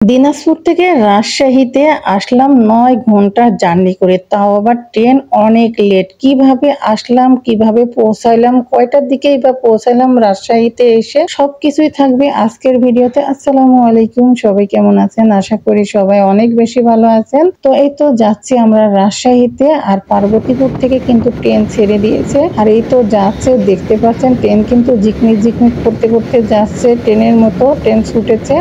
দিনাজপুর থেকে রাজশাহীতে আসলাম ৯ ঘন্টার জার্নি করে, তাও আবার ট্রেন অনেক লেট। কিভাবে আসলাম, কিভাবে পৌঁছাইলাম, কয়টার দিকেই বা পৌঁছাইলাম রাজশাহীতে এসে, সবকিছুই থাকবে আজকের ভিডিওতে। আসসালামু আলাইকুম, সবাই কেমন আছেন? আশা করি সবাই অনেক বেশি ভালো আছেন। তো এই তো যাচ্ছি আমরা রাজশাহীতে, আর পার্বতীপুর থেকে কিন্তু ট্রেন ছেড়ে দিয়েছে। আর এই তো যাচ্ছে, দেখতে পাচ্ছেন ট্রেন কিন্তু ঝিকমিক ঝিকমিক করতে করতে যাচ্ছে, ট্রেনের মতো ট্রেন ছুটেছে।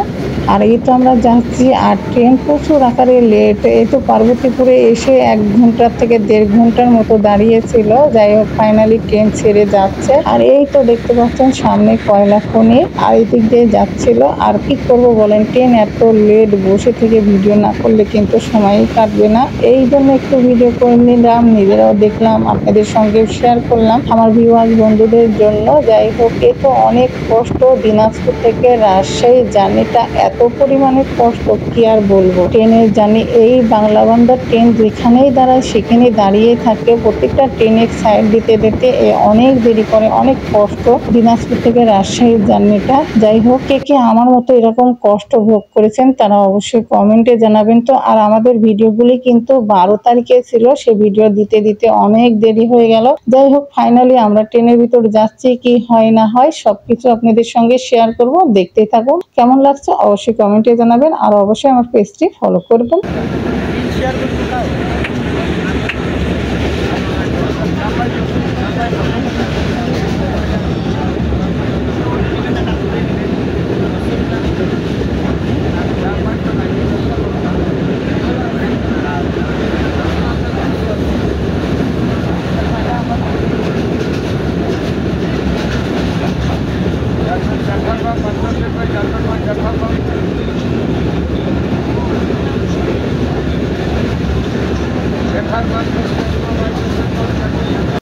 আর এই তো আমরা যাচ্ছি, আর ট্রেন প্রচুর আকারে লেট। এই তো পার্বতীপুরে এসে ১ ঘন্টার থেকে ১.৫ ঘন্টার মতো দাঁড়িয়েছিল। যাই হোক, ফাইনালি ট্রেন ছেড়ে যাচ্ছে। আর এই তো দেখতে পাচ্ছেন সামনে কয়লা খনি, আর এদিক দিয়ে যাচ্ছিল। আর কি করব বলেন, ট্রেন এত লেট, বসে থেকে ভিডিও না করলে কিন্তু সময়ই কাটবে না। এই জন্য একটু ভিডিও করে নিলাম, নিজেরাও দেখলাম, আপনাদের সঙ্গে শেয়ার করলাম আমার ভিউয়ার্স বন্ধুদের জন্য। যাই হোক, এই তো অনেক কষ্ট। দিনাজপুর থেকে রাজশাহী জার্নিটা এত পরিমাণে কষ্ট, কি আর বলবো। ট্রেনের জার্নি, এই বাংলা বান্দার ট্রেন যেখানেই দাঁড়ায় সেখানেই দাঁড়িয়ে থাকে। প্রত্যেকটা ট্রেনের সাইড দিতে দিতে অনেক দেরি করে, অনেক কষ্ট দিনাজপুর থেকে রাজশাহীর জার্নিটা। যাই হোক, কে কে আমার মতো এরকম কষ্ট ভোগ করেছেন তারা অবশ্যই কমেন্টে জানাবেন। তো আর আমাদের ভিডিওগুলি কিন্তু ১২ তারিখে ছিল, সে ভিডিও দিতে দিতে অনেক দেরি হয়ে গেল। যাই হোক, ফাইনালি আমরা ট্রেনের ভিতর যাচ্ছি, কি হয় না হয় সবকিছু আপনাদের সঙ্গে শেয়ার করব। দেখতেই থাকুন, কেমন লাগছে অবশ্যই কমেন্টে জানাবেন, আর অবশ্যই আমার পেজটি ফলো করবেন।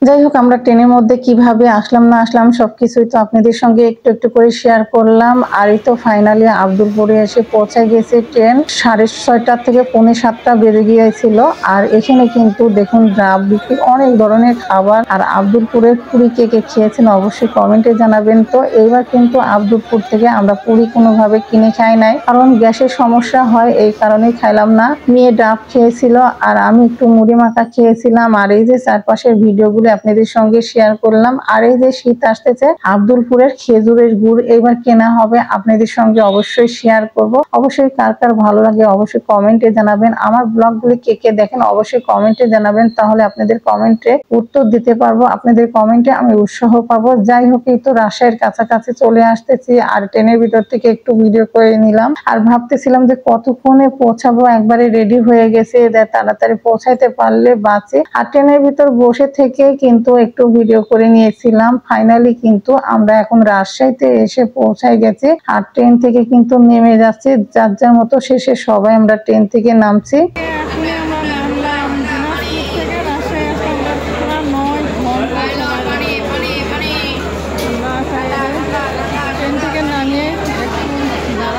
যাই হোক, আমরা ট্রেনের মধ্যে কিভাবে আসলাম না আসলাম সবকিছুই তো আপনাদের সঙ্গে একটু একটু করে শেয়ার করলাম। আর এই তো ফাইনালি আব্দুলপুরে এসে পৌঁছায় গেছে ট্রেন। 6:30 থেকে 6:45 বেজে গিয়েছিল। আর এখানে কিন্তু দেখুন ডাব বিক্রি, অনেক ধরনের খাবার। আর আব্দুলপুরের পুরি কে কে খেয়েছেন অবশ্যই কমেন্টে জানাবেন। তো এইবার কিন্তু আব্দুলপুর থেকে আমরা পুরি কোনোভাবে কিনে খাই নাই, কারণ গ্যাসের সমস্যা হয়, এই কারণেই খাইলাম না। মেয়ে ডাব খেয়েছিল আর আমি একটু মুড়ি মাখা খেয়েছিলাম। আর এই যে চারপাশের ভিডিওগুলো আপনাদের সঙ্গে শেয়ার করলাম। আর এই যে শীত আসতেছে, আব্দুলপুরের খেজুরের গুড় এবার কেনা হবে, আপনাদের সঙ্গে অবশ্যই শেয়ার করব। অবশ্যই কার কার ভালো লাগে অবশ্যই কমেন্টে জানাবেন। আমার ব্লগগুলি কে কে দেখেন অবশ্যই কমেন্টে জানাবেন, তাহলে আপনাদের কমেন্টে উত্তর দিতে পারবো, আপনাদের কমেন্টে আমি উৎসাহ পাবো। যাই হোক, এই তো রাজশাহীর কাছাকাছি চলে আসতেছি, আর ট্রেনের ভিতর থেকে একটু ভিডিও করে নিলাম। আর ভাবতেছিলাম যে কতক্ষণে পৌঁছাবো, একবারে রেডি হয়ে গেছে, তাড়াতাড়ি পৌঁছাইতে পারলে বাঁচে। আর ট্রেনের ভিতর বসে থেকে কিন্তু একটু ভিডিও করে নিয়েছিলাম। ফাইনালি কিন্তু আমরা এখন রাজশাহীতে এসে পৌঁছায় গেছি, আর ট্রেন থেকে কিন্তু নেমে যাচ্ছি, যার যার মতো শেষে সবাই আমরা ট্রেন থেকে নামছি।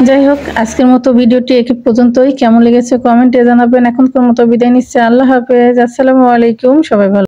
যাই হোক, আজকের মতো ভিডিওটি এই পর্যন্তই। কেমন লেগেছে কমেন্টে জানাবেন। এখনকার মতো বিদায় নিচ্ছে, আল্লাহ হাফেজ, আসসালামু আলাইকুম, সবাই ভালো।